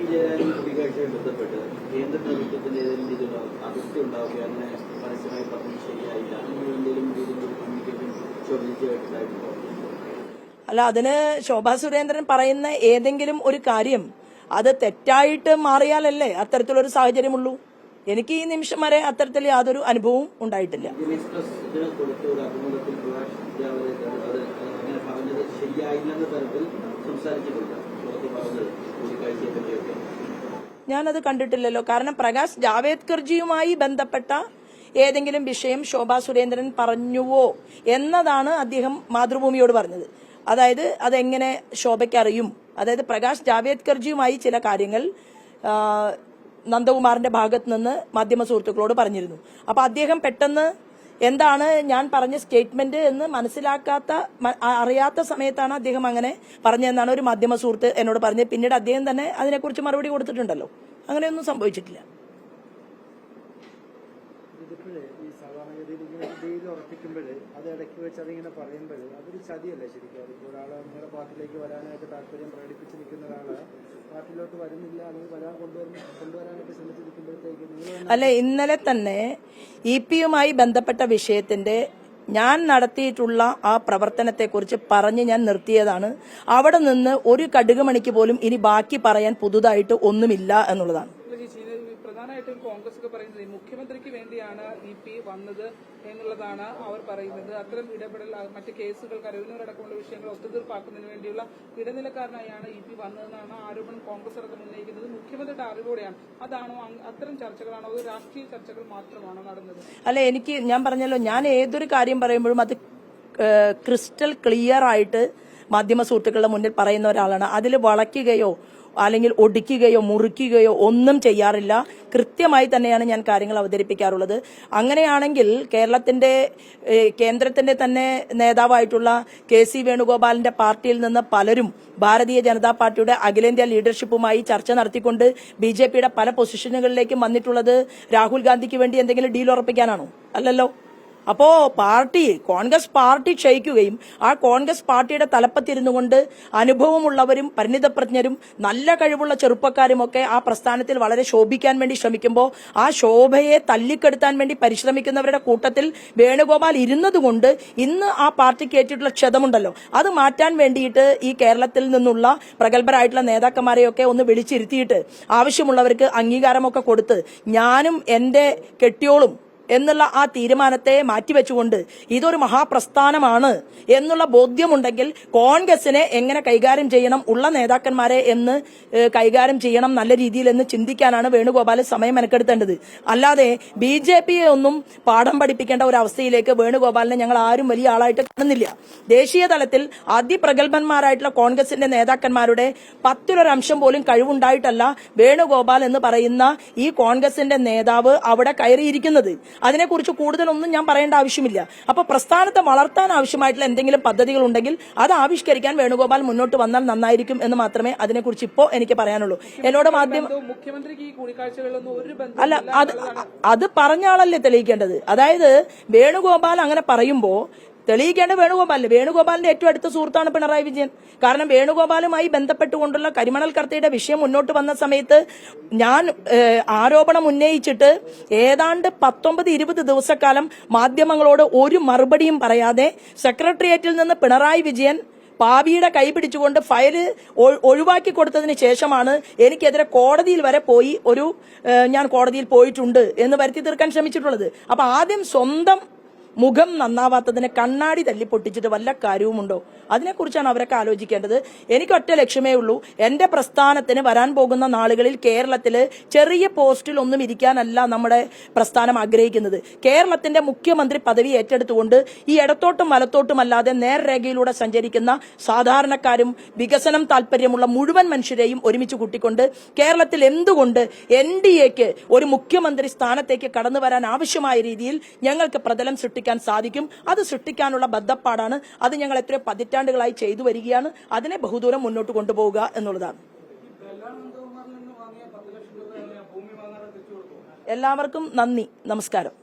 വിജയനും കൂടിക്കാഴ്ചയുമായി ബന്ധപ്പെട്ട് കേന്ദ്ര ప్రభుత్വത്തിന്റെ ഏതെങ്കിലും രീതിയിലുള്ള അതിർത്തി ഉണ്ടാവുക അങ്ങനെ പരസ്യമായി പറഞ്ഞത് ശരിയായില്ല അങ്ങനെ എന്തെങ്കിലും രീതിയിലുള്ള കമ്മ്യൂണിക്കേഷൻ ശോഭിച്ചതായിട്ടുണ്ടോ? അല്ല, അതിന് ശോഭാ സുരേന്ദ്രൻ പറയുന്ന ഏതെങ്കിലും ഒരു കാര്യം അത് തെറ്റായിട്ട് മാറിയാലല്ലേ അത്തരത്തിലൊരു സാഹചര്യമുള്ളൂ. എനിക്ക് ഈ നിമിഷം വരെ അത്തരത്തിൽ യാതൊരു അനുഭവവും ഉണ്ടായിട്ടില്ല. ഞാനത് കണ്ടിട്ടില്ലല്ലോ. കാരണം പ്രകാശ് ജാവേദ്കർജിയുമായി ബന്ധപ്പെട്ട ഏതെങ്കിലും വിഷയം ശോഭാ സുരേന്ദ്രൻ പറഞ്ഞുവോ എന്നതാണ് അദ്ദേഹം മാതൃഭൂമിയോട് പറഞ്ഞത്. അതായത് അതെങ്ങനെ ശോഭയ്ക്ക് അറിയും? അതായത് പ്രകാശ് ജാവേദ്കർജിയുമായി ചില കാര്യങ്ങൾ നന്ദകുമാറിന്റെ ഭാഗത്ത് നിന്ന് മാധ്യമ സുഹൃത്തുക്കളോട് പറഞ്ഞിരുന്നു. അപ്പൊ അദ്ദേഹം പെട്ടെന്ന് എന്താണ് ഞാൻ പറഞ്ഞ സ്റ്റേറ്റ്മെന്റ് എന്ന് അറിയാത്ത സമയത്താണ് അദ്ദേഹം അങ്ങനെ പറഞ്ഞതെന്നാണ് ഒരു മാധ്യമ സുഹൃത്ത് എന്നോട് പറഞ്ഞത്. പിന്നീട് അദ്ദേഹം തന്നെ അതിനെക്കുറിച്ച് മറുപടി കൊടുത്തിട്ടുണ്ടല്ലോ. അങ്ങനെയൊന്നും സംഭവിച്ചിട്ടില്ല. അത് ഇടയ്ക്ക് വെച്ച് അതിങ്ങനെ പറയുമ്പോൾ അതൊരു ചതിയല്ലേ ശരിക്കും? അതിപ്പോൾ ഒരാൾ നിങ്ങളുടെ പാർട്ടിയിലേക്ക് വരാനായിട്ട് താല്പര്യം പ്രകടിപ്പിച്ച് നിൽക്കുന്ന ഒരാള് പാർട്ടിയിലോട്ട് വരുന്നില്ല, അല്ലെങ്കിൽ കൊണ്ടുവരാനായിട്ട് ശ്രമിച്ചിരിക്കുമ്പോഴത്തേക്ക് അല്ലെ, ഇന്നലെ തന്നെ ഇപിയുമായി ബന്ധപ്പെട്ട വിഷയത്തിന്റെ ഞാൻ നടത്തിയിട്ടുള്ള ആ പ്രവർത്തനത്തെക്കുറിച്ച് പറഞ്ഞ് ഞാൻ നിർത്തിയതാണ്. അവിടെ നിന്ന് ഒരു കടുകുമണിക്ക് പോലും ഇനി ബാക്കി പറയാൻ പുതുതായിട്ട് ഒന്നുമില്ല എന്നുള്ളതാണ്. പ്രധാനമായിട്ടും കോൺഗ്രസ് ഒക്കെ പറയുന്നത് മുഖ്യമന്ത്രിക്ക് വേണ്ടിയാണ് EP വന്നത് എന്നുള്ളതാണ് അവർ പറയുന്നത്. അത്തരം ഇടപെടൽ മറ്റ് കേസുകൾ കരവിനോടക്കമുള്ള വിഷയങ്ങൾ ഒത്തുതീർപ്പാക്കുന്നതിന് വേണ്ടിയുള്ള ഇടനിലക്കാരനായാണ് EP വന്നതെന്നാണ് ആരോപണം കോൺഗ്രസ് അടക്കം ഉന്നയിക്കുന്നത്. മുഖ്യമന്ത്രിയുടെ അറിവോടെയാണ് അതാണോ? അത്തരം ചർച്ചകളാണോ അതോ രാഷ്ട്രീയ ചർച്ചകൾ മാത്രമാണോ നടന്നത്? അല്ല, ഞാൻ പറഞ്ഞല്ലോ, ഞാൻ ഏതൊരു കാര്യം പറയുമ്പോഴും അത് ക്രിസ്റ്റൽ ക്ലിയർ ആയിട്ട് മാധ്യമ സുഹൃത്തുക്കളുടെ മുന്നിൽ പറയുന്ന ഒരാളാണ്. അതിൽ വളയ്ക്കുകയോ അല്ലെങ്കിൽ ഒടിക്കുകയോ മുറിക്കുകയോ ഒന്നും ചെയ്യാറില്ല. കൃത്യമായി തന്നെയാണ് ഞാൻ കാര്യങ്ങൾ അവതരിപ്പിക്കാറുള്ളത്. അങ്ങനെയാണെങ്കിൽ കേന്ദ്രത്തിന്റെ തന്നെ നേതാവായിട്ടുള്ള KC വേണുഗോപാലിന്റെ പാർട്ടിയിൽ നിന്ന് പലരും ഭാരതീയ ജനതാ പാർട്ടിയുടെ അഖിലേന്ത്യാ ലീഡർഷിപ്പുമായി ചർച്ച നടത്തിക്കൊണ്ട് BJPയുടെ പല പൊസിഷനുകളിലേക്കും വന്നിട്ടുള്ളത് രാഹുൽ ഗാന്ധിക്ക് വേണ്ടി എന്തെങ്കിലും ഡീൽ ഉറപ്പിക്കാനാണോ? അല്ലല്ലോ. അപ്പോ കോൺഗ്രസ് പാർട്ടി ക്ഷയിക്കുകയും ആ കോൺഗ്രസ് പാർട്ടിയുടെ തലപ്പത്തിരുന്നു കൊണ്ട് അനുഭവമുള്ളവരും പരിണിതപ്രജ്ഞരും നല്ല കഴിവുള്ള ചെറുപ്പക്കാരുമൊക്കെ ആ പ്രസ്ഥാനത്തിൽ വളരെ ശോഭിക്കാൻ വേണ്ടി ശ്രമിക്കുമ്പോൾ ആ ശോഭയെ തല്ലിക്കെടുത്താൻ വേണ്ടി പരിശ്രമിക്കുന്നവരുടെ കൂട്ടത്തിൽ വേണുഗോപാൽ ഇരുന്നതുകൊണ്ട് ഇന്ന് ആ പാർട്ടിക്ക് ഏറ്റിട്ടുള്ള ക്ഷതമുണ്ടല്ലോ, അത് മാറ്റാൻ വേണ്ടിയിട്ട് ഈ കേരളത്തിൽ നിന്നുള്ള പ്രഗത്ഭരായിട്ടുള്ള നേതാക്കന്മാരെയൊക്കെ ഒന്ന് വിളിച്ചിരുത്തിയിട്ട് ആവശ്യമുള്ളവർക്ക് അംഗീകാരമൊക്കെ കൊടുത്ത് ഞാനും എന്റെ കെട്ടിയോളും എന്നുള്ള ആ തീരുമാനത്തെ മാറ്റിവെച്ചുകൊണ്ട് ഇതൊരു മഹാപ്രസ്ഥാനമാണ് എന്നുള്ള ബോധ്യമുണ്ടെങ്കിൽ കോൺഗ്രസിനെ എങ്ങനെ കൈകാര്യം ചെയ്യണം, ഉള്ള നേതാക്കന്മാരെ എന്ന് കൈകാര്യം ചെയ്യണം നല്ല രീതിയിൽ എന്ന് ചിന്തിക്കാനാണ് വേണുഗോപാൽ സമയം മെനക്കെടുത്തേണ്ടത്. അല്ലാതെ BJPയെ ഒന്നും പാഠം പഠിപ്പിക്കേണ്ട ഒരു അവസ്ഥയിലേക്ക് വേണുഗോപാലിനെ ഞങ്ങൾ ആരും വലിയ ആളായിട്ട് കാണുന്നില്ല. ദേശീയ തലത്തിൽ അതിപ്രഗത്ഭന്മാരായിട്ടുള്ള കോൺഗ്രസിന്റെ നേതാക്കന്മാരുടെ 10% പോലും കഴിവുണ്ടായിട്ടല്ല വേണുഗോപാൽ എന്ന് പറയുന്ന ഈ കോൺഗ്രസിന്റെ നേതാവ് അവിടെ കയറിയിരിക്കുന്നത്. അതിനെക്കുറിച്ച് കൂടുതലൊന്നും ഞാൻ പറയേണ്ട ആവശ്യമില്ല. അപ്പൊ പ്രസ്ഥാനത്തെ വളർത്താൻ ആവശ്യമായിട്ടുള്ള എന്തെങ്കിലും പദ്ധതികൾ ഉണ്ടെങ്കിൽ അത് ആവിഷ്കരിക്കാൻ വേണുഗോപാൽ മുന്നോട്ട് വന്നാൽ നന്നായിരിക്കും എന്ന് മാത്രമേ അതിനെക്കുറിച്ച് ഇപ്പോ എനിക്ക് പറയാനുള്ളൂ. എന്നോട് അല്ല, അത് പറഞ്ഞ ആളല്ലേ തെളിയിക്കേണ്ടത്. അതായത് വേണുഗോപാൽ അങ്ങനെ പറയുമ്പോ തെളിയിക്കേണ്ട വേണുഗോപാലിന്റെ ഏറ്റവും അടുത്ത സുഹൃത്താണ് പിണറായി വിജയൻ. കാരണം വേണുഗോപാലുമായി ബന്ധപ്പെട്ടുകൊണ്ടുള്ള കരിമണൽ കർത്തയുടെ വിഷയം മുന്നോട്ട് വന്ന സമയത്ത് ഞാൻ ആരോപണം ഉന്നയിച്ചിട്ട് ഏതാണ്ട് 19-20 ദിവസക്കാലം മാധ്യമങ്ങളോട് ഒരു മറുപടിയും പറയാതെ സെക്രട്ടേറിയറ്റിൽ നിന്ന് പിണറായി വിജയൻ പാപിയുടെ കൈ പിടിച്ചുകൊണ്ട് ഫയല് ഒഴിവാക്കി കൊടുത്തതിന് ശേഷമാണ് എനിക്കെതിരെ കോടതിയിൽ വരെ പോയി ഞാൻ കോടതിയിൽ പോയിട്ടുണ്ട് എന്ന് വരുത്തി തീർക്കാൻ ശ്രമിച്ചിട്ടുള്ളത്. അപ്പൊ ആദ്യം സ്വന്തം മുഖം നന്നാവാത്തതിനെ കണ്ണാടി തല്ലിപ്പൊട്ടിച്ചിട്ട് വല്ല കാര്യവുമുണ്ടോ? അതിനെക്കുറിച്ചാണ് അവരൊക്കെ ആലോചിക്കേണ്ടത്. എനിക്ക് ഒറ്റ ലക്ഷ്യമേ ഉള്ളൂ, എന്റെ പ്രസ്ഥാനത്തിന് വരാൻ പോകുന്ന നാളുകളിൽ കേരളത്തില് ചെറിയ പോസ്റ്റിൽ ഒന്നും ഇരിക്കാനല്ല നമ്മുടെ പ്രസ്ഥാനം ആഗ്രഹിക്കുന്നത്. കേരളത്തിന്റെ മുഖ്യമന്ത്രി പദവി ഏറ്റെടുത്തുകൊണ്ട് ഈ ഇടത്തോട്ടും വലത്തോട്ടുമല്ലാതെ നേർരേഖയിലൂടെ സഞ്ചരിക്കുന്ന സാധാരണക്കാരും വികസനം താല്പര്യമുള്ള മുഴുവൻ മനുഷ്യരെയും ഒരുമിച്ച് കൂട്ടിക്കൊണ്ട് കേരളത്തിൽ എന്തുകൊണ്ട് NDAക്ക് ഒരു മുഖ്യമന്ത്രി സ്ഥാനത്തേക്ക് കടന്നു വരാൻ ആവശ്യമായ രീതിയിൽ ഞങ്ങൾക്ക് പ്രതലം സൃഷ്ടിക്കാൻ സാധിക്കും. അത് സൃഷ്ടിക്കാനുള്ള ബദ്ധപ്പാടാണ്. അത് ഞങ്ങൾ എത്രയോ പതിറ്റാണ്ടുകളായി ചെയ്തു വരികയാണ്. അതിനെ ബഹുദൂരം മുന്നോട്ട് കൊണ്ടുപോവുക എന്നുള്ളതാണ്. എല്ലാവർക്കും നന്ദി, നമസ്കാരം.